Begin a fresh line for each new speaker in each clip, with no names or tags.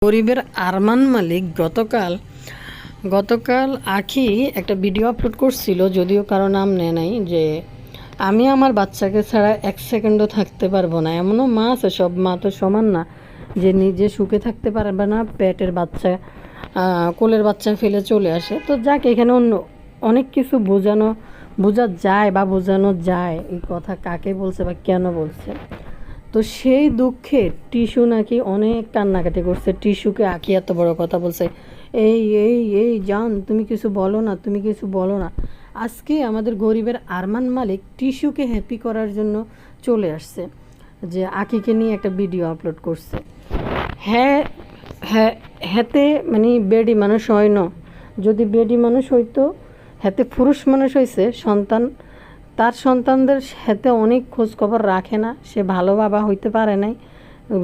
গরিবের আরমান মালিক গতকাল আখি একটা ভিডিও আপলোড করছিল, যদিও কারো নাম নেয় নাই, যে আমি আমার বাচ্চাকে ছাড়া এক সেকেন্ডও থাকতে পারবো না। এমনও মা আছে, সব মা তো সমান না যে নিজে সুখে থাকতে পারবে না, পেটের বাচ্চা কোলের বাচ্চা ফেলে চলে আসে। তো যাক, এখানে অনেক কিছু বোঝা যায় বা বোঝানো যায়, এই কথা কাকে বলছে বা কেন বলছে। তো সেই দুঃখে টিস্যু নাকি অনেক কান্নাকাটি করছে। টিস্যুকে আঁকি এত বড় কথা বলছে, এই এই এই জান তুমি কিছু বলো না, তুমি কিছু বলো না। আজকে আমাদের গরিবের আরমান মালিক টিস্যুকে হ্যাপি করার জন্য চলে আসছে, যে আঁকিকে নিয়ে একটা ভিডিও আপলোড করছে। হ্যাঁ হ্যাঁ, হ্যাতে মানে বেডি মানুষ হয় না। যদি বেডি মানুষ হইতো, হ্যাতে পুরুষ মানুষ হয়েছে, তার সন্তানদের সাথে অনেক খোঁজখবর রাখে না, সে ভালো বাবা হইতে পারে নাই,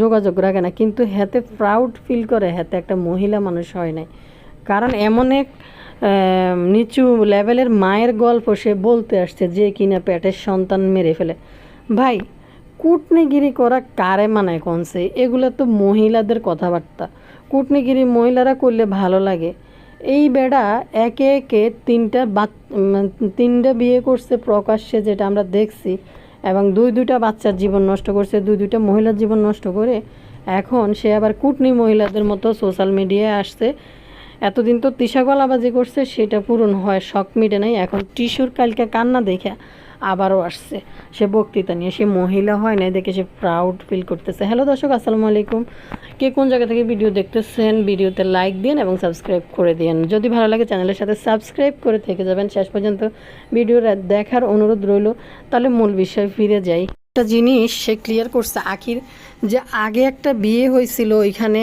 যোগাযোগ রাখে না, কিন্তু হাতে প্রাউড ফিল করে হাতে একটা মহিলা মানুষ হয় নাই। কারণ এমন এক নিচু লেভেলের মায়ের গল্প সে বলতে আসছে, যে কিনা পেটের সন্তান মেরে ফেলে। ভাই, কূটনীগিরি করা কারে মানায় কনছে? এগুলো তো মহিলাদের কথাবার্তা। কূটনীগিরি মহিলারা করলে ভালো লাগে। এই বেড়া একে একে তিনটা বিয়ে করছে প্রকাশ্যে, যেটা আমরা দেখছি, এবং দুইটা বাচ্চার জীবন নষ্ট করছে, দুইটা মহিলার জীবন নষ্ট করে এখন সে আবার কুটনি মহিলাদের মতো সোশ্যাল মিডিয়ায় আসছে। এতদিন তো তিশা গলাবাজি করছে, সেটা পূরণ হয়, শখ মিটে নাই। এখন টিস্যুর কালকে কান্না দেখে আবারও আসছে সে বক্তৃতা নিয়ে। সে মহিলা হয় নাই দেখে সে প্রাউড ফিল করতেছে। হ্যালো দর্শক, আসসালামু আলাইকুম। কে কোন জায়গা থেকে ভিডিও দেখতেছেন, ভিডিওতে লাইক দিন এবং সাবস্ক্রাইব করে দিন। যদি ভালো লাগে চ্যানেলের সাথে সাবস্ক্রাইব করে থেকে যাবেন শেষ পর্যন্ত, ভিডিওটা দেখার অনুরোধ রইল। তাহলে মূল বিষয় ফিরে যাই। একটা জিনিস সে ক্লিয়ার করছে আখির, যে আগে একটা বিয়ে হয়েছিল, ওইখানে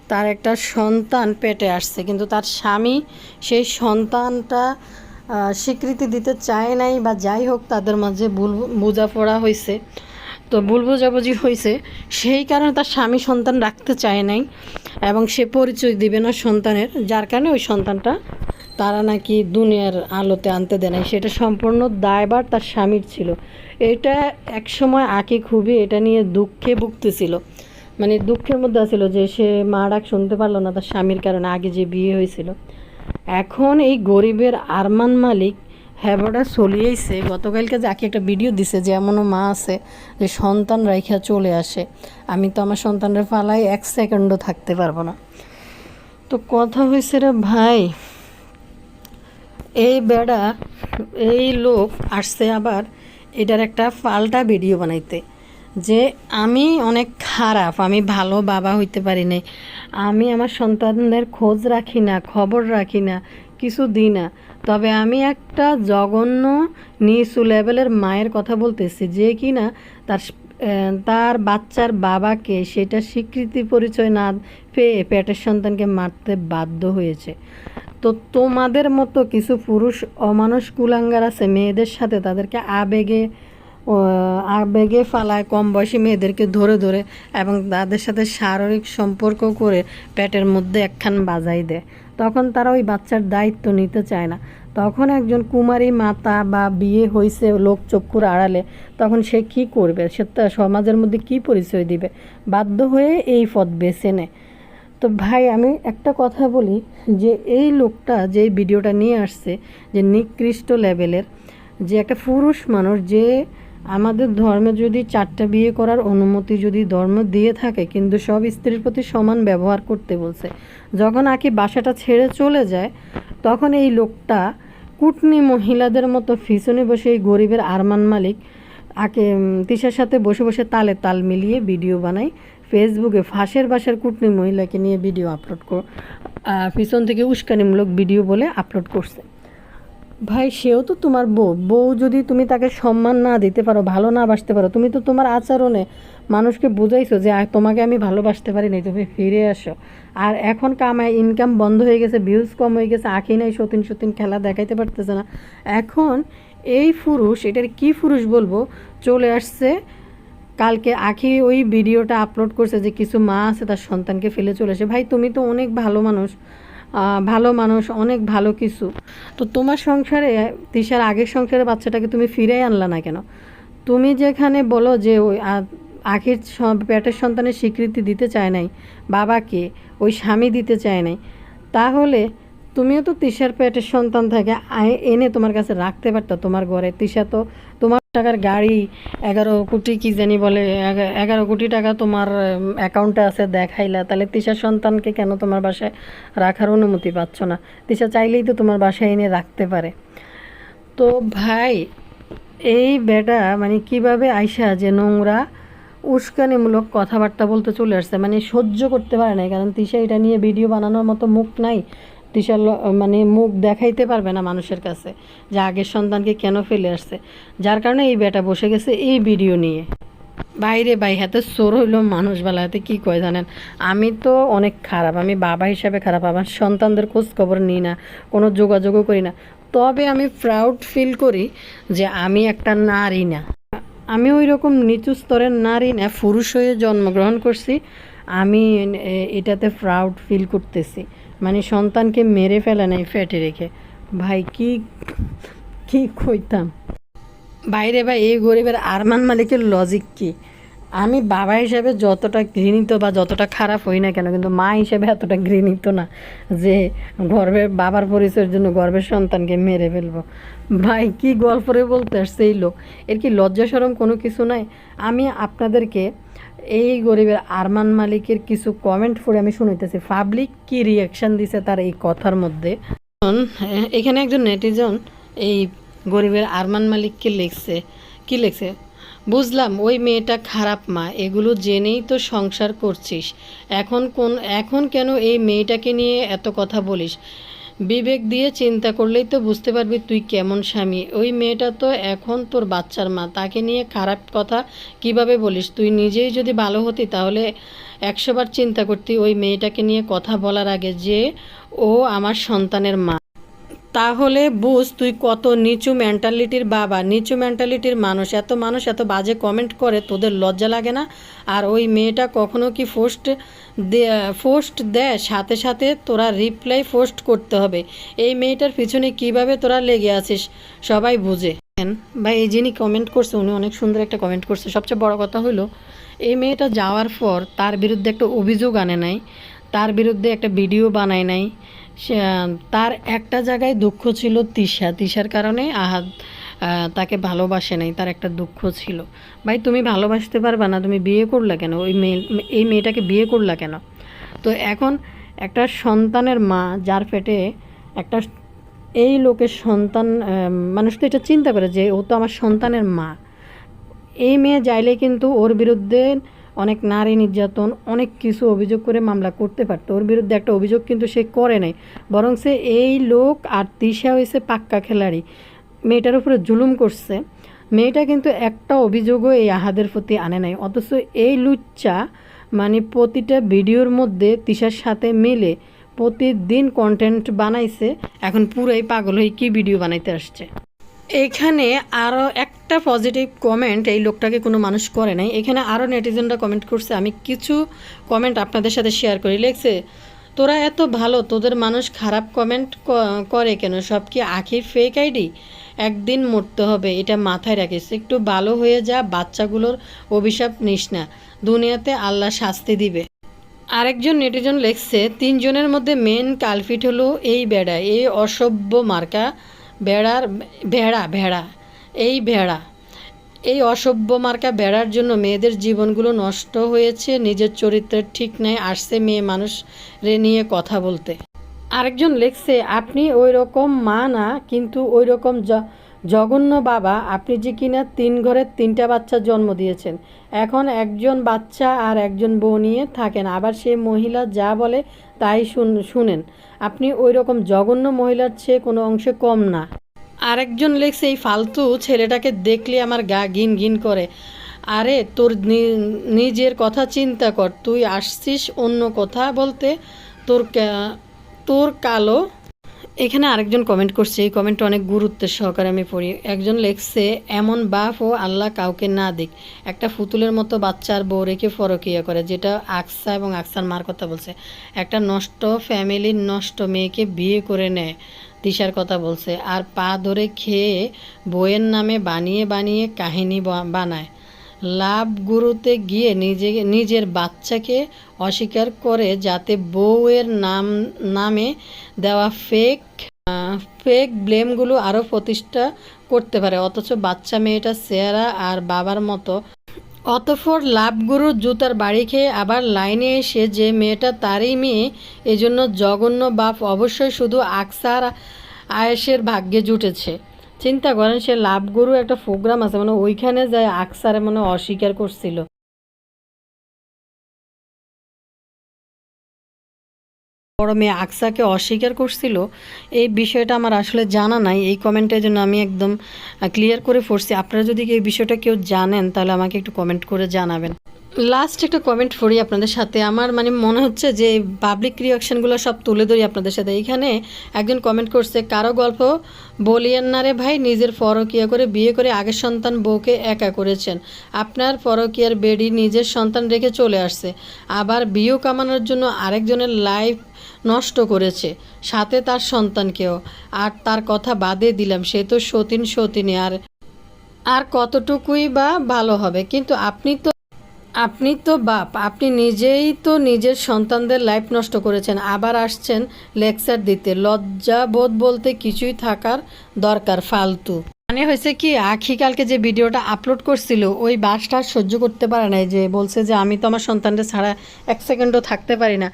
তার একটা সন্তান পেটে আসছে, কিন্তু তার স্বামী সেই সন্তানটা স্বীকৃতি দিতে চায় নাই, বা যাই হোক তাদের মাঝে ভুল বোঝাপড়া হয়েছে, তো ভুল বোঝাবুঝি হয়েছে, সেই কারণে তার স্বামী সন্তান রাখতে চায় নাই এবং সে পরিচয় দিবে না সন্তানের, যার কারণে ওই সন্তানটা তারা নাকি দুনিয়ার আলোতে আনতে দেয় নাই। সেটা সম্পূর্ণ দায়ভার তার স্বামীর ছিল। এটা একসময় আঁকি খুবই এটা নিয়ে দুঃখে ভুগতেছিল, মানে দুঃখের মধ্যে আছিল যে সে মা ডাক শুনতে পারলো না তার স্বামীর কারণে, আগে যে বিয়ে হয়েছিল। এখন এই গরিবের আরমান মালিক হ্যাবটা চলিয়েছে। গতকালকে যাকে একটা ভিডিও দিছে, যে এমনও মা আছে যে সন্তান রাইখা চলে আসে, আমি তো আমার সন্তানরা ফালাই এক সেকেন্ডও থাকতে পারবো না। তো কথা হয়েছে রে ভাই, এই লোক আসছে আবার এটার একটা পাল্টা ভিডিও বানাইতে, যে আমি অনেক খারাপ, আমি ভালো বাবা হইতে পারি নাই, আমি আমার সন্তানদের খোঁজ রাখি না, খবর রাখি না, কিছু দিই না। তবে আমি একটা জঘন্য নিচু লেভেলের মায়ের কথা বলতেছি, যে কি না তার বাচ্চার বাবাকে সেটা স্বীকৃতি পরিচয় না পেয়ে পেটের সন্তানকে মারতে বাধ্য হয়েছে। তো তোমাদের মতো কিছু পুরুষ অমানুষ কুলাঙ্গার আছে, মেয়েদের সাথে তাদেরকে আবেগে ফালায়, কম বয়সী মেয়েদেরকে ধরে ধরে এবং তাদের সাথে শারীরিক সম্পর্ক করে পেটের মধ্যে একখান বাজাই দেয়। তখন তারা ওই বাচ্চার দায়িত্ব নিতে চায় না। তখন একজন কুমারী মাতা বা বিয়ে হয়েছে লোক চক্ষুর আড়ালে, তখন সে কি করবে? সে সমাজের মধ্যে কি পরিচয় দিবে? বাধ্য হয়ে এই পথ বেছে নেয়। তো ভাই, আমি একটা কথা বলি, যে এই লোকটা যে ভিডিওটা নিয়ে আসছে, যে নিকৃষ্ট লেভেলের, যে একটা পুরুষ মানুষ, যে আমাদের ধর্মে যদি 4টা বিয়ে করার অনুমতি যদি ধর্ম দিয়ে থাকে, কিন্তু সব স্ত্রীর প্রতি সমান ব্যবহার করতে বলছে, যখন আকি বাসাটা ছেড়ে চলে যায়, তখন এই লোকটা কুটনি মহিলাদের মতো পিছনে বসে এই গরিবের আরমান মালিক তিশার সাথে বসে বসে তালে তাল মিলিয়ে ভিডিও বানায়, ফেসবুকে ফাঁসের বাসার কুটনি মহিলাকে নিয়ে ভিডিও আপলোড পিছন থেকে উস্কানিমূলক ভিডিও বলে আপলোড করছে। ভাই, সেও তো তোমার বউ যদি তুমি তাকে সম্মান না দিতে পারো, ভালো না বাসতে পারো, তুমি তো তোমার আচরণে মানুষকে বুঝাইছো যে তোমাকে আমি ভালোবাসতে পারি নাই, তুমি ফিরে আসো। আর এখন ইনকাম বন্ধ হয়ে গেছে, ভিউজ কম হয়ে গেছে, আঁকি নাই সতীন খেলা দেখাইতে পারতেছে না। এখন এই পুরুষ, এটার কি পুরুষ বলবো, চলে আসছে। কালকে আঁকি ওই ভিডিওটা আপলোড করছে যে কিছু মা আছে তার সন্তানকে ফেলে চলে আসে। ভাই, তুমি তো অনেক ভালো মানুষ, অনেক ভালো কিছু, তো তোমার সংসারে তিশার আগের সংসারে বাচ্চাটাকে তুমি ফিরে আনলা না কেন? তুমি যেখানে বলো যে ওই আখির পেটের সন্তানের স্বীকৃতি দিতে চায় নাই, বাবাকে ওই স্বামী দিতে চায় নাই, তাহলে তুমিও তো তিশার পেটের সন্তান থেকে এনে তোমার কাছে রাখতে পারতো তোমার ঘরে। তিশা তো তোমার টাকার গাড়ি, 11 কোটি কি জানি বলে, 11 কোটি টাকা তোমার অ্যাকাউন্টে আছে দেখাইলা, তাহলে তিশার সন্তানকে কেন তোমার বাসায় রাখার অনুমতি পাচ্ছ না? তিশা চাইলেই তো তোমার বাসায় এনে রাখতে পারে। তো ভাই, এই বেটা মানে কিভাবে আইসা যে নোংরা উস্কানিমূলক কথাবার্তা বলতে চলে আসছে, মানে সহ্য করতে পারে না, কারণ তিশা এটা নিয়ে ভিডিও বানানোর মতো মুখ নাই। তিশার মানে মুখ দেখাইতে পারবে না মানুষের কাছে যে আগের সন্তানকে কেন ফেলে আসছে, যার কারণে এই বেটা বসে গেছে এই ভিডিও নিয়ে। বাইরে ভাই, হাতে চোর হইলো মানুষ বেলা, হাতে কী কয় জানেন, আমি তো অনেক খারাপ, আমি বাবা হিসাবে খারাপ, আমার সন্তানদের খোঁজ খবর নিই না, কোনো যোগাযোগও করি না। তবে আমি প্রাউড ফিল করি যে আমি একটা নারী না, আমি ওই রকম নিচু স্তরের নারী না, পুরুষ হয়ে জন্মগ্রহণ করছি। আমি এটাতে প্রাউড ফিল করতেছি, মানে সন্তানকে মেরে ফেলে নাই ফেটে রেখে। ভাই কি কি কইতাম বাইরে ভাই, এই গরিবের আরমান মালিকের লজিক কি? আমি বাবা হিসাবে যতটা ঘৃণিত বা যতটা খারাপ হই না কেন, কিন্তু মা হিসাবে এতটা ঘৃণিত না যে গর্বের বাবার পরিচয়ের জন্য গর্বের সন্তানকে মেরে ফেলবো। ভাই কি গল্পরে বলতে আসছে এই লোক, এর কি লজ্জা শরম কোনো কিছু নাই? আমি আপনাদেরকে এই গরিবের আরমান মালিকের কিছু কমেন্ট পড়ে আমি শুনাইতেছি, পাবলিক কি রিয়াকশান দিছে তার এই কথার মধ্যে। এখানে একজন নেটিজন এই গরিবের আরমান মালিককে লিখছে, কি লিখছে, বুঝলাম ওই মেয়েটা খারাপ মা, এগুলো জেনেই তো সংসার করছিস, এখন কেন এই মেয়েটাকে নিয়ে এত কথা বলিস? বিবেক দিয়ে চিন্তা করলেই তো বুঝতে পারবি তুই কেমন স্বামী। ওই মেয়েটা তো এখন তোর বাচ্চার মা, তাকে নিয়ে খারাপ কথা কিভাবে বলিস? তুই নিজেই যদি ভালো হতি তাহলে 100 বার চিন্তা করতি ওই মেয়েটাকে নিয়ে কথা বলার আগে যে ও আমার সন্তানের মা। তাহলে বুঝ তুই কত নিচু মেন্টালিটির বাবা, নিচু মেন্টালিটির মানুষ। মানুষ এত বাজে কমেন্ট করে, তোদের লজ্জা লাগে না? আর ওই মেয়েটা কখনো কি পোস্ট দেয়? সাথে সাথে তোরা রিপ্লাই পোস্ট করতে হবে। এই মেয়েটার পিছনে কিভাবে তোরা লেগে আছিস সবাই বুঝে। ভাই এই যিনি কমেন্ট করছে উনি অনেক সুন্দর একটা কমেন্ট করছে। সবচেয়ে বড় কথা হলো এই মেয়েটা যাওয়ার পর তার বিরুদ্ধে একটা অভিযোগ আনে নাই, তার বিরুদ্ধে একটা ভিডিও বানায় নাই। তার একটা জায়গায় দুঃখ ছিল তিশার কারণে আহাদ তাকে ভালোবাসে নাই, তার একটা দুঃখ ছিল। ভাই তুমি ভালোবাসতে পারবা না, তুমি বিয়ে করলা কেন? এই মেয়েটাকে বিয়ে করলা কেন? তো এখন একটা সন্তানের মা যার পেটে একটা এই লোকের সন্তান, মানুষ তো এটা চিন্তা করে যে ও তো আমার সন্তানের মা। এই মেয়ে চাইলে কিন্তু ওর বিরুদ্ধে অনেক নারী নির্যাতন অনেক কিছু অভিযোগ করে মামলা করতে পারতো। ওর বিরুদ্ধে একটা অভিযোগ কিন্তু সে করে নাই, বরং সে এই লোক আর তিশা হয়েছে পাক্কা খেলাড়ি, মেয়েটার উপরে জুলুম করছে। মেয়েটা কিন্তু একটা অভিযোগও এই আহাদের প্রতি আনে নাই, অথচ এই লুচ্চা মানে প্রতিটা ভিডিওর মধ্যে তিশার সাথে মিলে প্রতিদিন কন্টেন্ট বানাইছে। এখন পুরাই পাগল হয়ে কি ভিডিও বানাইতে আসছে। এখানে আরও একটা পজিটিভ কমেন্ট এই লোকটাকে কোনো মানুষ করে নাই, এখানে আরও নেটিজেনরা কমেন্ট করছে। আমি কিছু কমেন্ট আপনাদের সাথে শেয়ার করি। লিখছে, তোরা এত ভালো, তোদের মানুষ খারাপ কমেন্ট করে কেন? সব কি আখির ফেক আইডি? একদিন মরতে হবে, এটা মাথায় রাখিস। একটু ভালো হয়ে যা, বাচ্চাগুলোর অভিশাপ নিস না, দুনিয়াতে আল্লাহ শাস্তি দিবে। আরেকজন নেটিজন লিখছে, 3 জনের মধ্যে মেন কালফিট হলো এই বেড়া, এই অসভ্য মার্কা ভেড়া এই অসভ্য মার্কা বেড়ার জন্য মেয়েদের জীবনগুলো নষ্ট হয়েছে। নিজের চরিত্রের ঠিক নেই, আসছে মেয়ে মানুষ নিয়ে কথা বলতে। আরেকজন লিখছে, আপনি ওই রকম মা না, কিন্তু ওই রকম জঘন্য বাবা। আপনি যে কিনা 3 ঘরে 3টা বাচ্চা জন্ম দিয়েছেন, এখন একজন বাচ্চা আর একজন বউ নিয়ে থাকেন, আবার সেই মহিলা যা বলে তাই শুনেন। আপনি ওই রকম জঘন্য মহিলার চেয়ে কোনো অংশে কম না। আরেকজন লিখছে, এই ফালতু ছেলেটাকে দেখলে আমার গা ঘিন ঘিন করে। আরে তোর নিজের কথা চিন্তা কর, তুই আসছিস অন্য কথা বলতে, তোর কালো। এখানে আরেকজন কমেন্ট করছে, এই কমেন্টটা অনেক গুরুত্বের সহকারে আমি পড়ি। একজন লিখছে, এমন বাপ ও আল্লাহ কাউকে না দিক, একটা ফুতুলের মতো বাচ্চার বউ রেখে ফরকিয়া করে, যেটা আকসা এবং আকসার মার কথা বলছে। একটা নষ্ট ফ্যামিলির নষ্ট মেয়েকে বিয়ে করে নেয়, তিশার কথা বলছে। আর পা ধরে খেয়ে বইয়ের নামে বানিয়ে কাহিনী বানায়। লাভ গুরুতে গিয়ে নিজের বাচ্চাকে অস্বীকার করে যাতে বউয়ের নামে দেওয়া ফেক ব্লেমগুলো আরও প্রতিষ্ঠা করতে পারে, অথচ বাচ্চা মেয়েটা চেহারা আর বাবার মতো। অতঃপর লাভগুরুর জুতার বাড়ি খেয়ে আবার লাইনে এসে যে মেয়েটা তারই মেয়ে, এজন্য জঘন্য বাপ অবশ্যই শুধু আকসা আর আয়েশের ভাগ্যে জুটেছে। চিন্তা করেন, সে লাভগুরু একটা প্রোগ্রাম আছে, মানে ওইখানে যায় আকসারে মানে অস্বীকার করছিল। বড় মেয়ে আকসাকে অস্বীকার করছিল, এই বিষয়টা আমার আসলে জানা নাই। এই কমেন্টের জন্য আমি একদম ক্লিয়ার করে পড়ছি। আপনারা যদি এই বিষয়টা কেউ জানেন তাহলে আমাকে একটু কমেন্ট করে জানাবেন। লাস্ট একটা কমেন্ট করি আপনাদের সাথে। আমার মানে মনে হচ্ছে যে পাবলিক রিয়াকশানগুলো সব তুলে ধরি আপনাদের সাথে। এইখানে একজন কমেন্ট করছে, কারো গল্প বলিয়েন না রে ভাই, নিজের পরকীয়া করে বিয়ে করে আগের সন্তান বউকে একা করেছেন। আপনার পরকীয়ার বেডি নিজের সন্তান রেখে চলে আসছে, আবার বিয়েও কামানোর জন্য আরেকজনের লাইফ নষ্ট করেছে, সাথে তার সন্তানকেও। আর তার কথা বাদে দিলাম, সে তো সতীনী, আর কতটুকুই বা ভালো হবে। কিন্তু আপনি তো বাপ, আপনি নিজেই তো নিজের সন্তানদের লাইফ নষ্ট করেছেন, আবার আসছেন লেকচার দিতে। লজ্জা বোধ বলতে কিছুই থাকার দরকার, ফালতু। মানে হয়েছে কি, আখি কালকে যে ভিডিওটা আপলোড করছিল ওই বাসটা সহ্য করতে পারে নাই, যে বলছে যে আমি তো আমার সন্তানদের ছাড়া এক সেকেন্ডও থাকতে পারি না।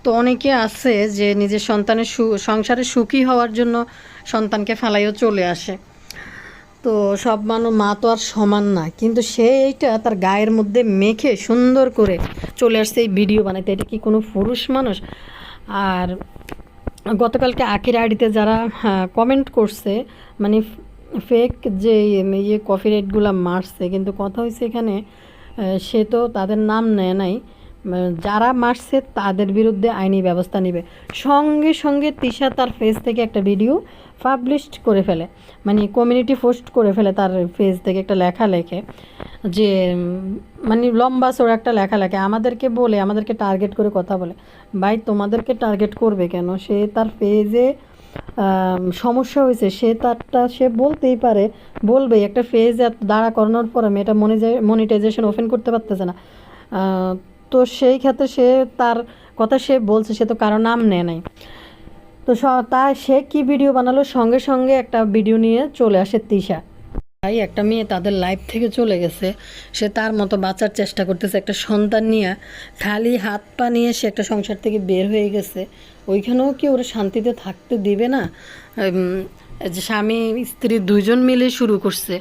তো অনেকে আছে যে নিজের সন্তানের সংসারে সুখী হওয়ার জন্য সন্তানকে ফেলাইও চলে আসে। তো সব মা তো আর সমান না, কিন্তু সে এইটা তার গায়ের মধ্যে মেখে সুন্দর করে চলে আসছে এই ভিডিও বানাইতে। এটা কি কোনো পুরুষ মানুষ? আর গতকালকে আখির আইডিতে যারা কমেন্ট করছে, মানে ফেক যে কপি রেটগুলো মারছে, কিন্তু কথা হয়েছে এখানে সে তো তাদের নাম নেয় নাই। যারা মারছে তাদের বিরুদ্ধে আইনি ব্যবস্থা নেবে। সঙ্গে সঙ্গে তিশা তার ফেজ থেকে একটা ভিডিও পাবলিশ করে ফেলে, মানে কমিউনিটি পোস্ট করে ফেলে। তার ফেজ থেকে একটা লেখা লেখে, যে মানে লম্বা চড়া একটা লেখা লেখে, আমাদেরকে টার্গেট করে কথা বলে। ভাই, তোমাদেরকে টার্গেট করবে কেন? সে তার পেজে সমস্যা হয়েছে, সে বলতেই পারে, বলবেই। একটা পেজ দাঁড়া করানোর পরে মেয়েটা মনিটাইজেশন ওপেন করতে পারতেছে না। তো সেই ক্ষেত্রে তার কথা সে বলছে, সে তো কারো নাম নেয় নাই। তো তাই সে কি ভিডিও বানালো, সঙ্গে সঙ্গে একটা ভিডিও নিয়ে চলে আসে তিশা। তাই একটা মেয়ে তাদের লাইফ থেকে চলে গেছে, সে তার মতো বাঁচার চেষ্টা করতেছে একটা সন্তান নিয়ে, খালি হাত পা নিয়ে সে একটা সংসার থেকে বের হয়ে গেছে। ওইখানেও কি ওরা শান্তিতে থাকতে দিবে না? যে স্বামী স্ত্রী দুইজন মিলে শুরু করছে।